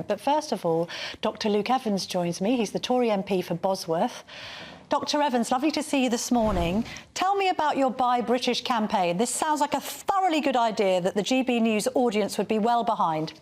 moment. But first of all, Dr. Luke Evans joins me. He's the Tory MP for Bosworth. Dr. Evans, lovely to see you this morning. Tell me about your Buy British campaign. This sounds like a thoroughly good idea that the GB News audience would be well behind.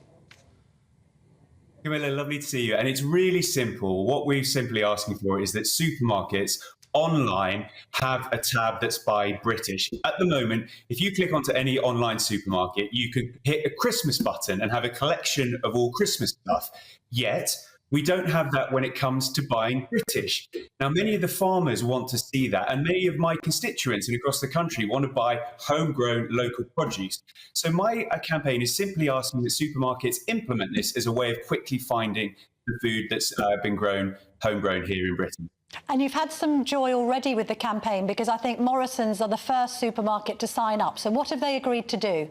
Camilla, lovely to see you. And it's really simple. What we're simply asking for is that supermarkets online have a tab that's Buy British. At the moment, if you click onto any online supermarket, you could hit a Christmas button and have a collection of all Christmas stuff. Yet, we don't have that when it comes to buying British. Now, many of the farmers want to see that, and many of my constituents and across the country want to buy homegrown local produce. So my campaign is simply asking that supermarkets implement this as a way of quickly finding the food that's been grown, homegrown here in Britain. And you've had some joy already with the campaign, because I think Morrison's are the first supermarket to sign up. So what have they agreed to do?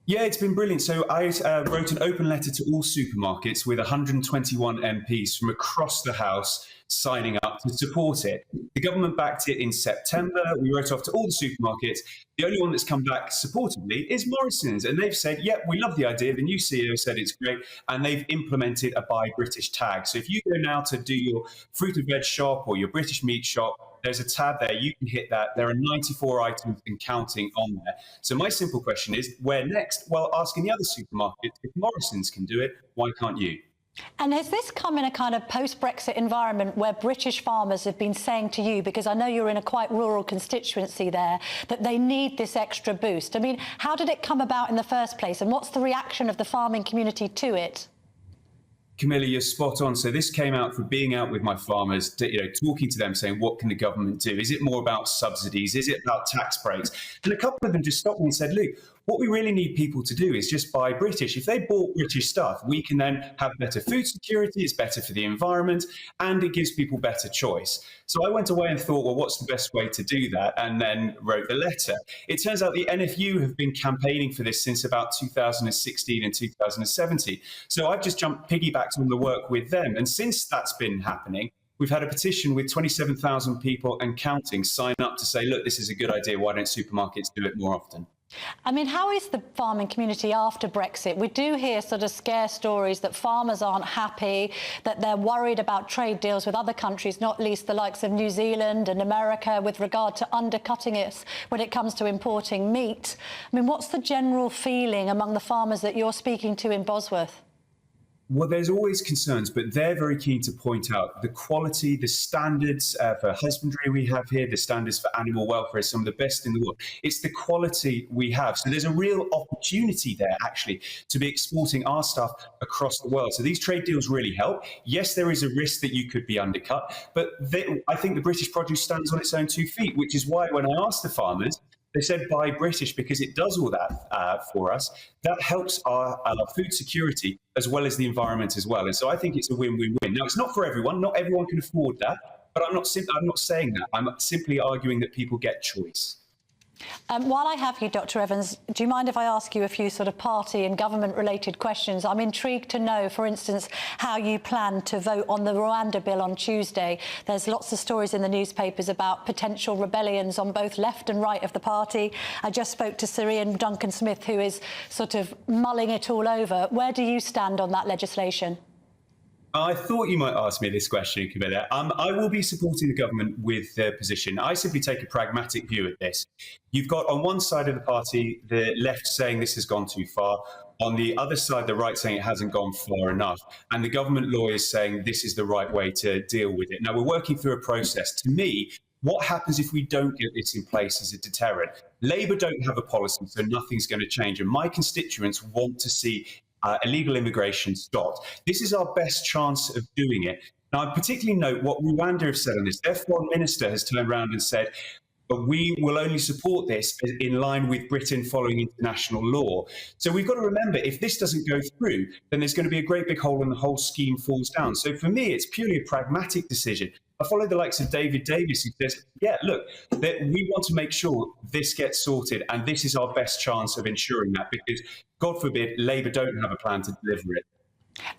Yeah, it's been brilliant. So I wrote an open letter to all supermarkets with 121 MPs from across the House signing up to support it. The government backed it in September. We wrote off to all the supermarkets. The only one that's come back supportively is Morrison's. And they've said, yep, we love the idea. The new CEO said it's great. And they've implemented a Buy British tag. So if you go now to do your fruit and veg shop or your British meat shop, there's a tab there. You can hit that. There are 94 items and counting on there. So my simple question is, where next? Well, asking the other supermarkets, if Morrison's can do it, why can't you? And has this come in a kind of post-Brexit environment where British farmers have been saying to you, because I know you're in a quite rural constituency there, that they need this extra boost? I mean, how did it come about in the first place, and what's the reaction of the farming community to it? Camilla, you're spot on. So this came out from being out with my farmers, talking to them, saying, what can the government do? Is it more about subsidies? Is it about tax breaks? And a couple of them just stopped me and said, Luke, what we really need people to do is just buy British. If they bought British stuff, we can then have better food security, it's better for the environment, and it gives people better choice. So I went away and thought, well, what's the best way to do that? And then wrote the letter. It turns out the NFU have been campaigning for this since about 2016 and 2017. So I've just piggybacked on the work with them. And since that's been happening, we've had a petition with 27,000 people and counting sign up to say, look, this is a good idea. Why don't supermarkets do it more often? I mean, how is the farming community after Brexit? We do hear sort of scare stories that farmers aren't happy, that they're worried about trade deals with other countries, not least the likes of New Zealand and America, with regard to undercutting us when it comes to importing meat. I mean, what's the general feeling among the farmers that you're speaking to in Bosworth? Well, there's always concerns, but they're very keen to point out the quality, the standards for husbandry we have here, the standards for animal welfare is some of the best in the world. It's the quality we have. So there's a real opportunity there, actually, to be exporting our stuff across the world. So these trade deals really help. Yes, there is a risk that you could be undercut, but I think the British produce stands on its own 2 feet, which is why when I asked the farmers, they said buy British because it does all that for us. That helps our food security as well as the environment as well. And so I think it's a win-win-win. Now, it's not for everyone. Not everyone can afford that. But I'm not saying that. I'm simply arguing that people get choice. While I have you, Dr. Evans, do you mind if I ask you a few sort of party and government-related questions? I'm intrigued to know, for instance, how you plan to vote on the Rwanda bill on Tuesday. There's lots of stories in the newspapers about potential rebellions on both left and right of the party. I just spoke to Sir Ian Duncan-Smith, who is sort of mulling it all over. Where do you stand on that legislation? I thought you might ask me this question, Camilla. I will be supporting the government with their position. I simply take a pragmatic view at this. You've got on one side of the party, the left saying this has gone too far. On the other side, the right saying it hasn't gone far enough. And the government lawyers saying this is the right way to deal with it. Now, we're working through a process. To me, what happens if we don't get this in place as a deterrent? Labour don't have a policy, so nothing's going to change. And my constituents want to see illegal immigration stopped. This is our best chance of doing it. Now, I particularly note what Rwanda have said on this. Their foreign minister has turned around and said, but we will only support this in line with Britain following international law. So we've got to remember, if this doesn't go through, then there's going to be a great big hole and the whole scheme falls down. So for me, it's purely a pragmatic decision. I follow the likes of David Davis, who says, yeah, look, that we want to make sure this gets sorted, and this is our best chance of ensuring that, because, God forbid, Labour don't have a plan to deliver it.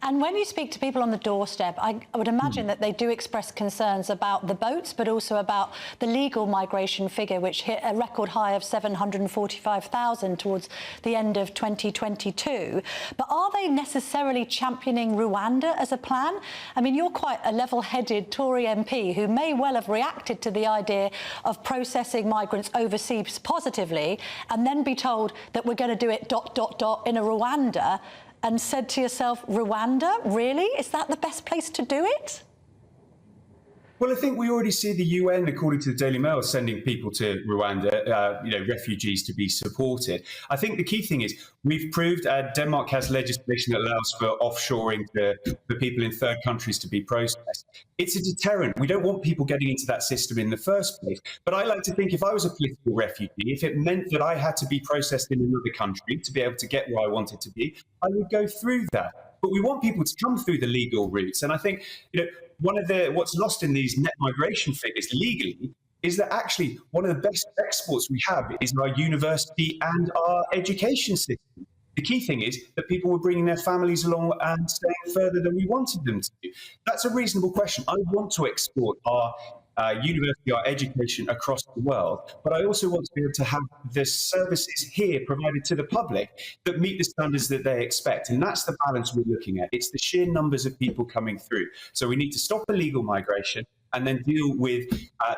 And when you speak to people on the doorstep, I would imagine that they do express concerns about the boats, but also about the legal migration figure, which hit a record high of 745,000 towards the end of 2022. But are they necessarily championing Rwanda as a plan? I mean, you're quite a level-headed Tory MP who may well have reacted to the idea of processing migrants overseas positively and then be told that we're going to do it ... in a Rwanda, and said to yourself, Rwanda, really? Is that the best place to do it? Well, I think we already see the UN, according to the Daily Mail, sending people to Rwanda, refugees to be supported. I think the key thing is we've proved Denmark has legislation that allows for offshoring for people in third countries to be processed. It's a deterrent. We don't want people getting into that system in the first place. But I like to think if I was a political refugee, if it meant that I had to be processed in another country to be able to get where I wanted to be, I would go through that. But we want people to come through the legal routes. And I think, what's lost in these net migration figures legally is that actually one of the best exports we have is our university and our education system. The key thing is that people were bringing their families along and staying further than we wanted them to. That's a reasonable question. I want to export our university, our education across the world, but I also want to be able to have the services here provided to the public that meet the standards that they expect. And that's the balance we're looking at. It's the sheer numbers of people coming through. So we need to stop illegal migration and then deal with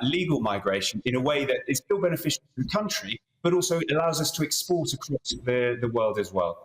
legal migration in a way that is still beneficial to the country, but also it allows us to export across the world as well.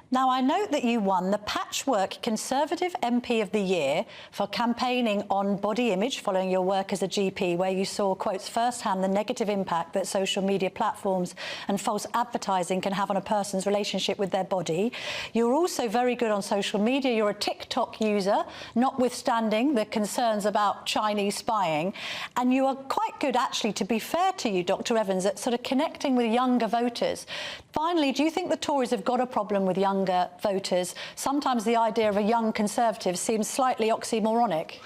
Now, I note that you won the Patchwork Conservative MP of the Year for campaigning on body image following your work as a GP, where you saw, quotes, firsthand the negative impact that social media platforms and false advertising can have on a person's relationship with their body. You're also very good on social media. You're a TikTok user, notwithstanding the concerns about Chinese spying. And you are quite good, actually, to be fair to you, Dr. Evans, at sort of connecting with younger voters. Finally, do you think the Tories have got a problem with younger voters? Sometimes the idea of a young Conservative seems slightly oxymoronic.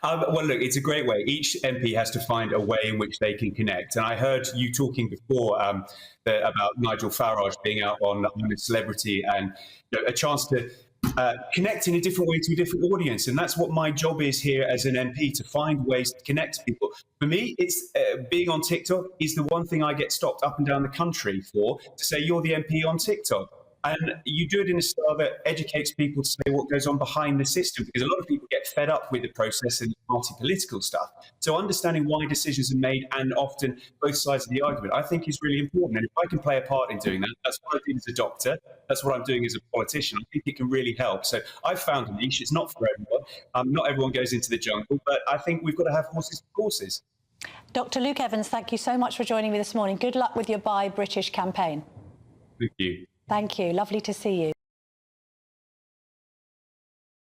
Well, look, it's a great way. Each MP has to find a way in which they can connect. And I heard you talking before about Nigel Farage being out on a celebrity and a chance to connect in a different way to a different audience. And that's what my job is here as an MP, to find ways to connect to people. For me, it's being on TikTok is the one thing I get stopped up and down the country for, to say you're the MP on TikTok. And you do it in a style that educates people to say what goes on behind the system, because a lot of people get fed up with the process and party political stuff. So understanding why decisions are made, and often both sides of the argument, I think is really important. And if I can play a part in doing that, that's what I did as a doctor, that's what I'm doing as a politician, I think it can really help. So I've found a niche. It's not for everyone. Not everyone goes into the jungle, but I think we've got to have horses for courses. Dr. Luke Evans, thank you so much for joining me this morning. Good luck with your Buy British campaign. Thank you. Thank you. Lovely to see you.